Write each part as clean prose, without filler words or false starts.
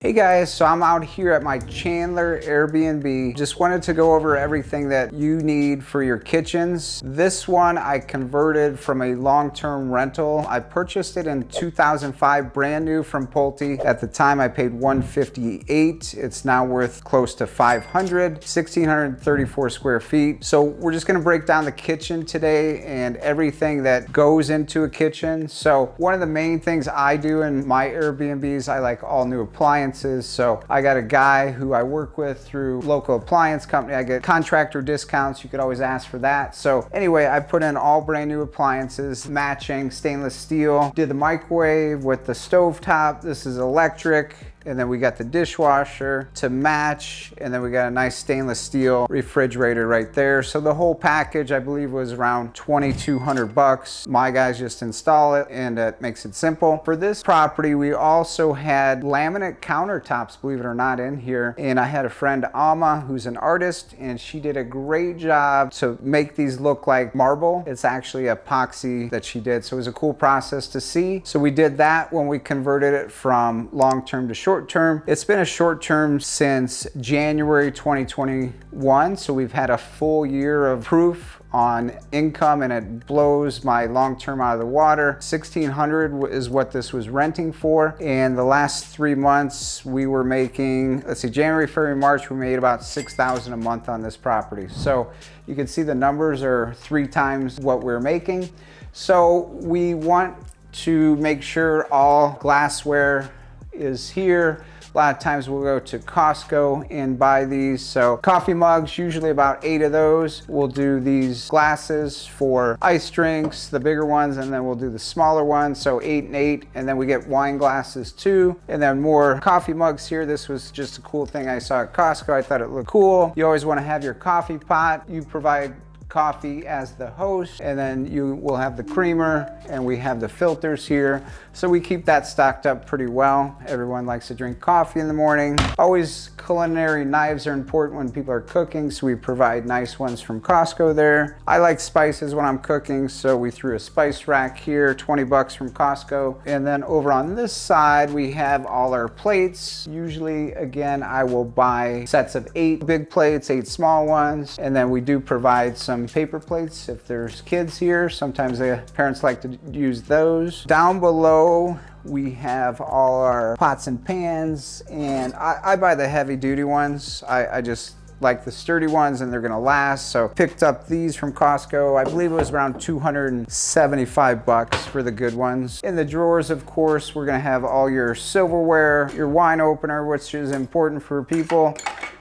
Hey guys, so I'm out here at my Chandler Airbnb. Just wanted to go over everything that you need for your kitchens. This one I converted from a long-term rental. I purchased it in 2005, brand new from Pulte. At the time I paid $158. It's now worth close to $500, 1,634 square feet. So we're just gonna break down the kitchen today and everything that goes into a kitchen. So one of the main things I do in my Airbnbs, I like all new appliances. So I got a guy who I work with through local appliance company. I get contractor discounts. You could always ask for that. So anyway, I put in all brand new appliances, matching stainless steel. Did the microwave with the stovetop. This is electric. And then we got the dishwasher to match, and then we got a nice stainless steel refrigerator right there. So the whole package, I believe, was around 2,200 bucks. My guys just install it, and it makes it simple. For this property, we also had laminate countertops, believe it or not, in here. And I had a friend, Alma, who's an artist, and she did a great job to make these look like marble. It's actually epoxy that she did, so it was a cool process to see. So we did that when we converted it from long-term to short term. It's been a short term since January 2021, so we've had a full year of proof on income, and it blows my long term out of the water. $1,600 is what this was renting for, and the last 3 months we were making, let's see, January, February, March, we made about $6,000 a month on this property. So you can see the numbers are 3 times what we're making. So we want to make sure all glassware is here. A lot of times we'll go to Costco and buy these. So coffee mugs, usually about 8 of those. We'll do these glasses for ice drinks, the bigger ones, and then we'll do the smaller ones, so 8 and 8. And then we get wine glasses too, and then more coffee mugs here. This was just a cool thing I saw at Costco. I thought it looked cool. You always want to have your coffee pot. You provide coffee as the host, and then you will have the creamer, and we have the filters here. So we keep that stocked up pretty well. Everyone likes to drink coffee in the morning. Always culinary knives are important when people are cooking, so we provide nice ones from Costco there. I like spices when I'm cooking, so we threw a spice rack here, 20 bucks from Costco. And then over on this side, we have all our plates. Usually, again, I will buy sets of 8 big plates, 8 small ones, and then we do provide some paper plates if there's kids here. Sometimes the parents like to use those. Down below we have all our pots and pans, and I buy the heavy duty ones. I just like the sturdy ones, and they're gonna last. So picked up these from Costco. I believe it was around 275 bucks for the good ones. In the drawers, of course, we're gonna have all your silverware, your wine opener, which is important for people,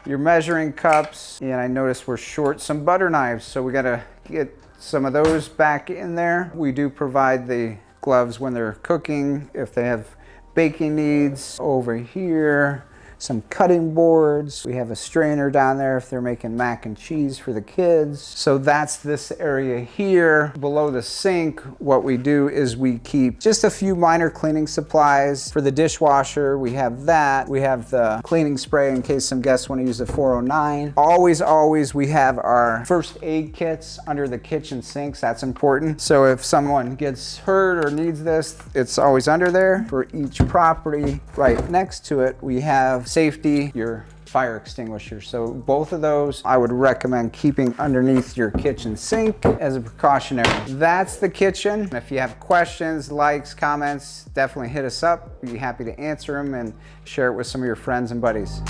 your measuring cups, and I noticed we're short some butter knives, so we gotta get some of those back in there. We do provide the gloves when they're cooking, if they have baking needs. Over here, some cutting boards. We have a strainer down there if they're making mac and cheese for the kids. So that's this area here. Below the sink, what we do is we keep just a few minor cleaning supplies. For the dishwasher, we have that. We have the cleaning spray in case some guests want to use the 409. Always, we have our first aid kits under the kitchen sinks. That's important. So if someone gets hurt or needs this, it's always under there. For each property, right next to it, we have safety, your fire extinguisher. So both of those I would recommend keeping underneath your kitchen sink as a precautionary. That's the kitchen. If you have questions, likes, comments, definitely hit us up. We'd be happy to answer them and share it with some of your friends and buddies.